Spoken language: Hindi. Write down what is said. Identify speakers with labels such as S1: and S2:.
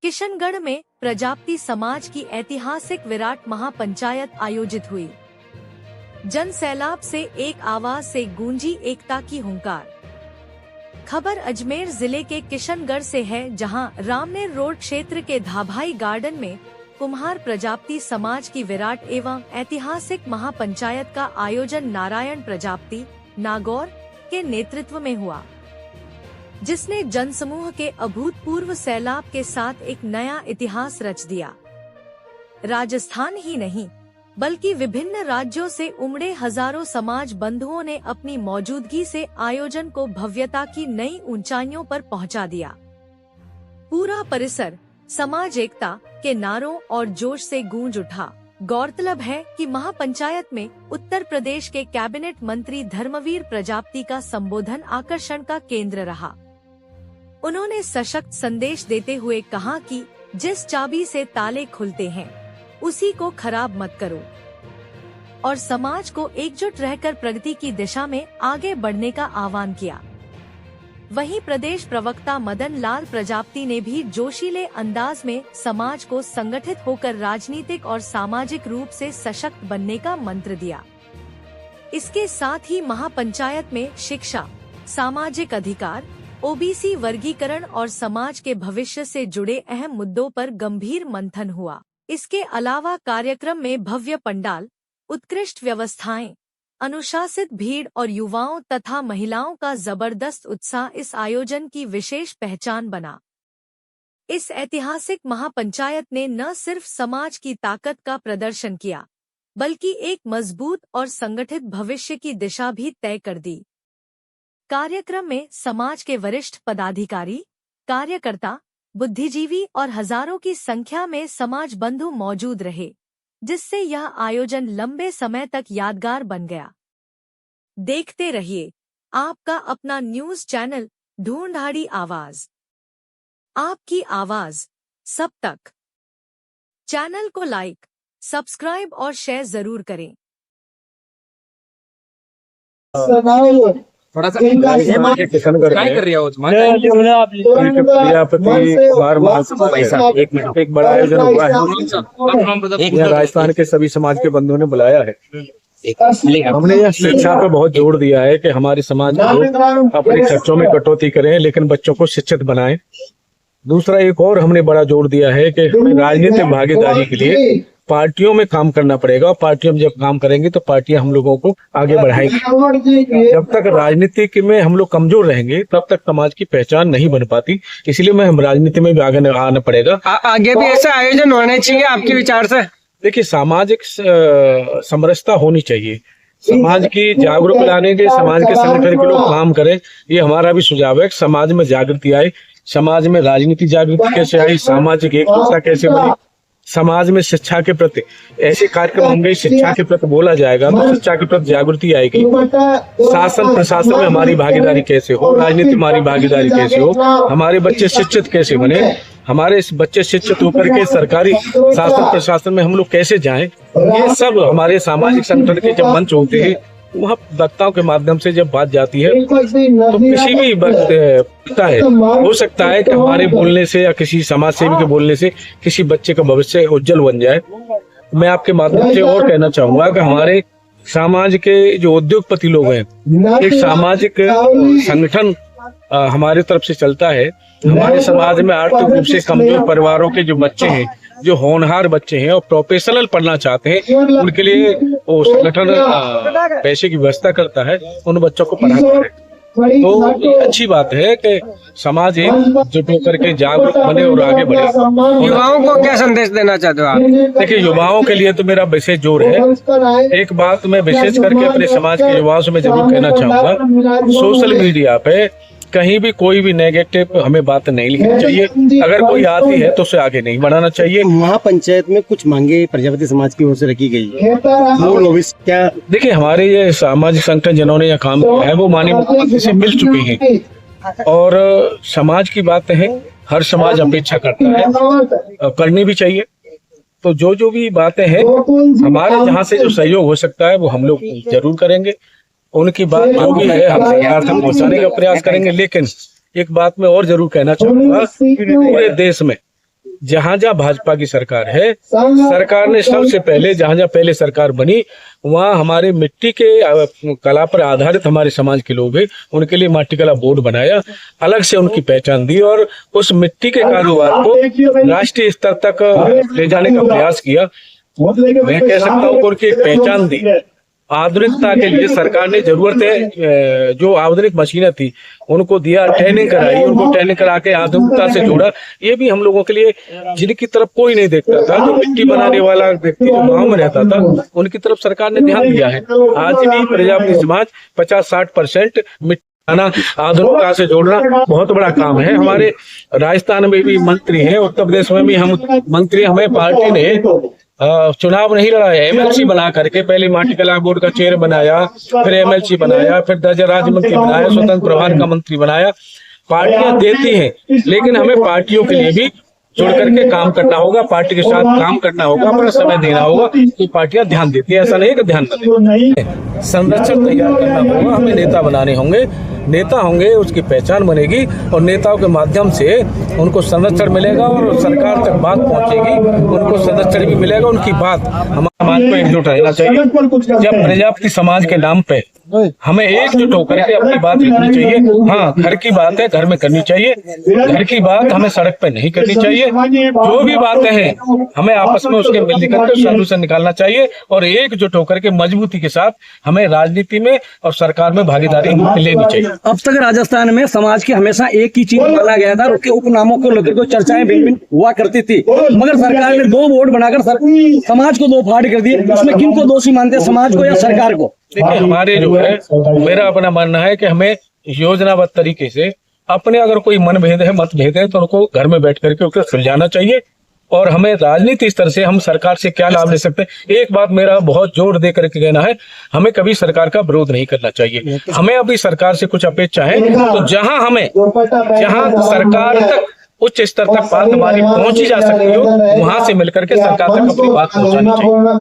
S1: किशनगढ़ में प्रजापति समाज की ऐतिहासिक विराट महापंचायत आयोजित हुई। जन सैलाब से एक आवाज से गूंजी एकता की हुंकार। खबर अजमेर जिले के किशनगढ़ से है, जहां रामनेर रोड क्षेत्र के धाभाई गार्डन में कुम्हार प्रजापति समाज की विराट एवं ऐतिहासिक महापंचायत का आयोजन नारायण प्रजापति नागौर के नेतृत्व में हुआ, जिसने जनसमूह के अभूतपूर्व सैलाब के साथ एक नया इतिहास रच दिया। राजस्थान ही नहीं बल्कि विभिन्न राज्यों से उमड़े हजारों समाज बंधुओं ने अपनी मौजूदगी से आयोजन को भव्यता की नई ऊंचाइयों पर पहुंचा दिया। पूरा परिसर समाज एकता के नारों और जोश से गूंज उठा। गौरतलब है कि महापंचायत में उत्तर प्रदेश के कैबिनेट मंत्री धर्मवीर प्रजापति का संबोधन आकर्षण का केंद्र रहा। उन्होंने सशक्त संदेश देते हुए कहा कि जिस चाबी से ताले खुलते हैं उसी को खराब मत करो और समाज को एकजुट रहकर प्रगति की दिशा में आगे बढ़ने का आह्वान किया। वहीं प्रदेश प्रवक्ता मदन लाल प्रजापति ने भी जोशीले अंदाज में समाज को संगठित होकर राजनीतिक और सामाजिक रूप से सशक्त बनने का मंत्र दिया। इसके साथ ही महापंचायत में शिक्षा, सामाजिक अधिकार, ओबीसी वर्गीकरण और समाज के भविष्य से जुड़े अहम मुद्दों पर गंभीर मंथन हुआ। इसके अलावा कार्यक्रम में भव्य पंडाल, उत्कृष्ट व्यवस्थाएं, अनुशासित भीड़ और युवाओं तथा महिलाओं का जबरदस्त उत्साह इस आयोजन की विशेष पहचान बना। इस ऐतिहासिक महापंचायत ने न सिर्फ समाज की ताकत का प्रदर्शन किया, बल्कि एक मजबूत और संगठित भविष्य की दिशा भी तय कर दी। कार्यक्रम में समाज के वरिष्ठ पदाधिकारी, कार्यकर्ता, बुद्धिजीवी और हजारों की संख्या में समाज बंधु मौजूद रहे, जिससे यह आयोजन लंबे समय तक यादगार बन गया। देखते रहिए आपका अपना न्यूज चैनल ढूंढाड़ी आवाज, आपकी आवाज सब तक। चैनल को लाइक, सब्सक्राइब और शेयर जरूर करें।
S2: थोड़ा सा किशनगढ़ क्या कर रही हो एक बड़ा आयोजन हुआ है। राजस्थान के सभी समाज के बंधुओं ने बुलाया है। हमने यह शिक्षा पर बहुत जोर दिया है कि हमारे समाज को अपने खर्चों में कटौती करें, लेकिन बच्चों को शिक्षित बनाएं। दूसरा एक और हमने बड़ा जोर दिया है कि राजनीतिक भागीदारी के लिए पार्टियों में काम करना पड़ेगा, और पार्टियों में जब काम करेंगे तो पार्टियां हम लोगों को आगे बढ़ाएंगी। जब तक राजनीति में हम लोग कमजोर रहेंगे तब तक समाज की पहचान नहीं बन पाती। इसलिए मैं हम राजनीति में भी आगे आना पड़ेगा।
S3: आगे भी ऐसा आयोजन होने चाहिए आपके विचार से?
S2: देखिए, सामाजिक समरसता होनी चाहिए। समाज की जागरूक लाने के, समाज के संगठन के लोग काम करें, ये हमारा भी सुझाव है। समाज में जागृति आए, समाज में राजनीति जागृति कैसे आई, सामाजिक एकता कैसे बनी, समाज में शिक्षा के प्रति ऐसे कार्यक्रम होंगे, शिक्षा के प्रति बोला जाएगा तो शिक्षा के प्रति जागृति आएगी। शासन प्रशासन में हमारी भागीदारी कैसे हो, राजनीति में हमारी भागीदारी कैसे हो, हमारे बच्चे शिक्षित कैसे बने, हमारे बच्चे शिक्षित होकर के सरकारी शासन प्रशासन में हम लोग कैसे जाएं, ये सब हमारे सामाजिक संगठन के जब मंच होते हैं, वहाँ वक्ताओं के माध्यम से जब बात जाती है तो किसी भी वक्त है, हो सकता है कि हमारे बोलने से या किसी समाज सेवी के बोलने से किसी बच्चे का भविष्य उज्जवल बन जाए। मैं आपके माध्यम से और कहना चाहूंगा कि हमारे समाज के जो उद्योगपति लोग हैं, एक सामाजिक संगठन हमारी तरफ से चलता है। हमारे समाज में आर्थिक रूप से कमजोर परिवारों के जो बच्चे हैं, जो होनहार बच्चे हैं और प्रोफेशनल पढ़ना चाहते हैं, उनके लिए वो संगठन पैसे की व्यवस्था करता है, उन बच्चों को पढ़ाता है। तो ये अच्छी बात है कि समाज एकजुट होकर के जागरूक बने और आगे बढ़े।
S3: युवाओं को क्या संदेश देना चाहते हो आप?
S2: देखिए, युवाओं के लिए तो मेरा विशेष जोर है। एक बात मैं विशेष करके अपने समाज के युवाओं से मैं जरूर कहना चाहूंगा, सोशल मीडिया पे कहीं भी कोई भी नेगेटिव हमें बात नहीं लिखनी चाहिए। अगर कोई आती है तो उसे आगे नहीं बढ़ाना चाहिए।
S4: महापंचायत में कुछ मांगे प्रजापति समाज की ओर से रखी गई है, क्या?
S2: देखिए, हमारे ये सामाजिक संगठन जिन्होंने यह काम किया है वो माननीय मुख्यमंत्री से मिल चुके हैं, और समाज की बातें हैं, हर समाज अपेक्षा करता है, करनी भी चाहिए। तो जो भी बातें हैं, हमारे जहाँ से जो सहयोग हो सकता है वो हम लोग जरूर करेंगे। उनकी बात जो भी है हम सरकार तक पहुँचाने का प्रयास करेंगे। लेकिन एक बात मैं और जरूर कहना चाहूंगा, पूरे देश में जहां जहां भाजपा की सरकार है, सरकार ने सबसे पहले जहां जहां पहले सरकार बनी वहां हमारे मिट्टी के कला पर आधारित हमारे समाज के लोग हैं, उनके लिए माटी कला बोर्ड बनाया, अलग से उनकी पहचान दी और उस मिट्टी के कारोबार को राष्ट्रीय स्तर तक ले जाने का प्रयास किया। मैं कह सकता हूँ उनकी एक पहचान दी। आधुनिकता के लिए सरकार ने जरूरत है, जो आधुनिक मशीनें थी उनको दिया, ट्रेनिंग कराई, उनको ट्रेनिंग करा के आधुनिकता से जोड़ा। ये भी हम लोगों के लिए, जिनकी तरफ कोई नहीं देखता था, जो मिट्टी बनाने वाला व्यक्ति जो गांव में रहता था, उनकी तरफ सरकार ने ध्यान दिया है। आज भी प्रजापति समाज 50-60% मिट्टी आधुनिकता से जोड़ना बहुत बड़ा काम है। हमारे राजस्थान में भी मंत्री हैं, उत्तर प्रदेश में भी हम मंत्री, हमें पार्टी ने चुनाव नहीं लड़ा है, एमएलसी बना करके पहले माटी कला बोर्ड का चेयर बनाया, फिर एमएलसी बनाया, फिर दर्जा राज्य मंत्री बनाया, स्वतंत्र प्रभार का मंत्री बनाया। पार्टियां देती हैं, लेकिन हमें पार्टियों के लिए भी जुड़ करके काम करना होगा, पार्टी के साथ काम करना होगा, अपना समय देना होगा। तो पार्टियां ध्यान देती है, ऐसा नहीं कि ध्यान न दें। संरक्षण तैयार करना होगा, हमें नेता बनाने होंगे, नेता होंगे उसकी पहचान बनेगी और नेताओं के माध्यम से उनको संरक्षण मिलेगा और सरकार तक बात पहुंचेगी, उनको संरक्षण भी मिलेगा। उनकी बात समाज को एकजुट रहना चाहिए। जब प्रजापति समाज के नाम पे हमें एकजुट होकर के अपनी बात रखनी चाहिए। हाँ, घर की बात है घर में करनी चाहिए, घर की बात हमें सड़क पे नहीं करनी चाहिए। जो भी बातें हैं हमें आपस में उसके मिलकर के सॉल्यूशन निकालना चाहिए और एकजुट होकर के मजबूती के साथ हमें राजनीति में और सरकार में भागीदारी लेनी चाहिए।
S5: अब तक राजस्थान में समाज की हमेशा एक ही चीज माना गया था, उसके उपनामों को लेकर कोई चर्चाएं भिन्न हुआ करती थी, मगर सरकार ने 2 बोर्ड बनाकर समाज को 2 फाड़ कर दिए। उसमें किनको दोषी मानते हैं, समाज को या सरकार को?
S2: देखिए, हमारे जो है, मेरा अपना मानना है कि हमें योजनाबद्ध तरीके से अपने, अगर कोई मनभेद है, मतभेद है, तो उनको घर में बैठ करके उसे सुलझाना चाहिए। और हमें राजनीति स्तर से हम सरकार से क्या लाभ ले सकते हैं, एक बात मेरा बहुत जोर दे करके कहना है, हमें कभी सरकार का विरोध नहीं करना चाहिए। हमें अभी सरकार से कुछ अपेक्षा है, तो जहां सरकार तक उच्च स्तर तक बात हमारी पहुंची जा सकती हो, वहां से मिलकर के सरकार तक अपनी बात पहुंचानी चाहिए।